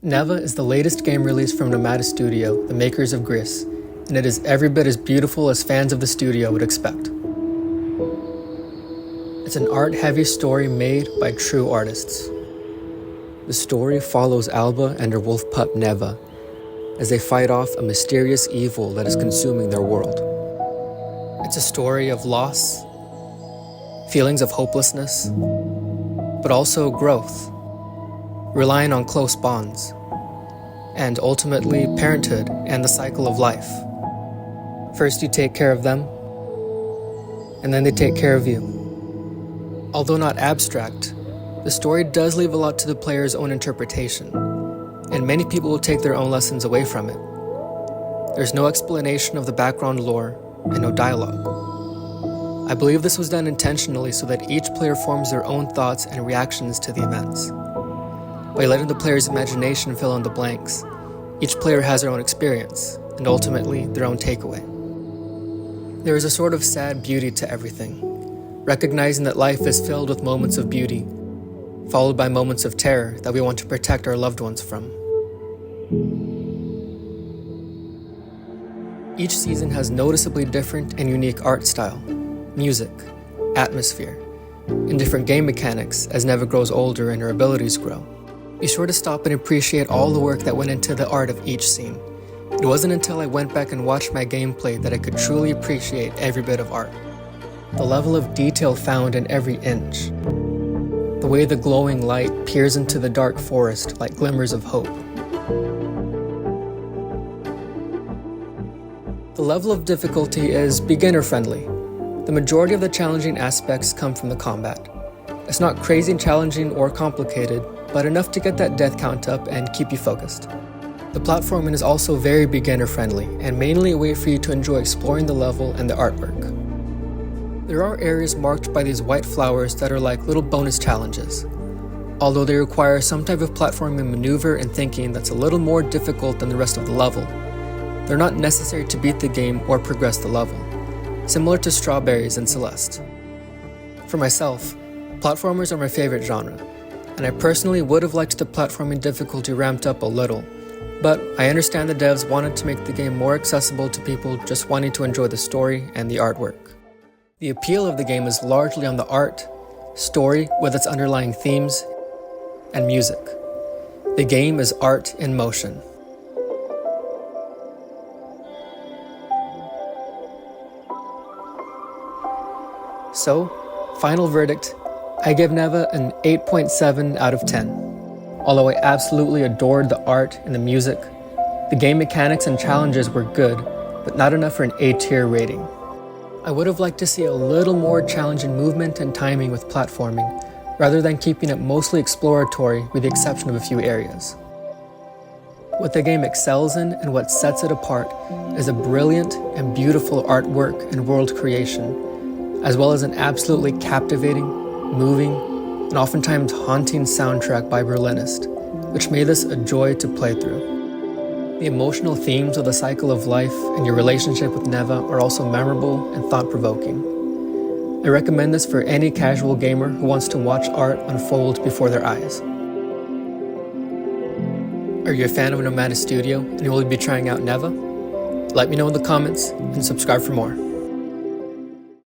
Neva is the latest game release from Neva Studio, the makers of Gris, and it is every bit as beautiful as fans of the studio would expect. It's an art-heavy story made by true artists. The story follows Alba and her wolf pup Neva as they fight off a mysterious evil that is consuming their world. It's a story of loss, feelings of hopelessness, but also growth, relying on close bonds, and ultimately parenthood and the cycle of life. First you take care of them, and then they take care of you. Although not abstract, the story does leave a lot to the player's own interpretation, and many people will take their own lessons away from it. There's no explanation of the background lore and no dialogue. I believe this was done intentionally so that each player forms their own thoughts and reactions to the events. By letting the player's imagination fill in the blanks, each player has their own experience, and ultimately their own takeaway. There is a sort of sad beauty to everything, recognizing that life is filled with moments of beauty, followed by moments of terror that we want to protect our loved ones from. Each season has noticeably different and unique art style, music, atmosphere, and different game mechanics as Neva grows older and her abilities grow. Be sure to stop and appreciate all the work that went into the art of each scene. It wasn't until I went back and watched my gameplay that I could truly appreciate every bit of art. The level of detail found in every inch. The way the glowing light peers into the dark forest like glimmers of hope. The level of difficulty is beginner-friendly. The majority of the challenging aspects come from the combat. It's not crazy and challenging or complicated, but enough to get that death count up and keep you focused. The platforming is also very beginner-friendly and mainly a way for you to enjoy exploring the level and the artwork. There are areas marked by these white flowers that are like little bonus challenges. Although they require some type of platforming maneuver and thinking that's a little more difficult than the rest of the level, they're not necessary to beat the game or progress the level, similar to strawberries in Celeste. For myself, platformers are my favorite genre, and I personally would have liked the platforming difficulty ramped up a little, but I understand the devs wanted to make the game more accessible to people just wanting to enjoy the story and the artwork. The appeal of the game is largely on the art, story with its underlying themes, and music. The game is art in motion. So, final verdict, I give Neva an 8.7 out of 10. Although I absolutely adored the art and the music, the game mechanics and challenges were good, but not enough for an A-tier rating. I would have liked to see a little more challenging movement and timing with platforming, rather than keeping it mostly exploratory with the exception of a few areas. What the game excels in and what sets it apart is a brilliant and beautiful artwork and world creation, as well as an absolutely captivating, moving, and oftentimes haunting soundtrack by Berlinist, which made this a joy to play through. The emotional themes of the cycle of life and your relationship with Neva are also memorable and thought-provoking. I recommend this for any casual gamer who wants to watch art unfold before their eyes. Are you a fan of Neva Studio and you will be trying out Neva? Let me know in the comments and subscribe for more.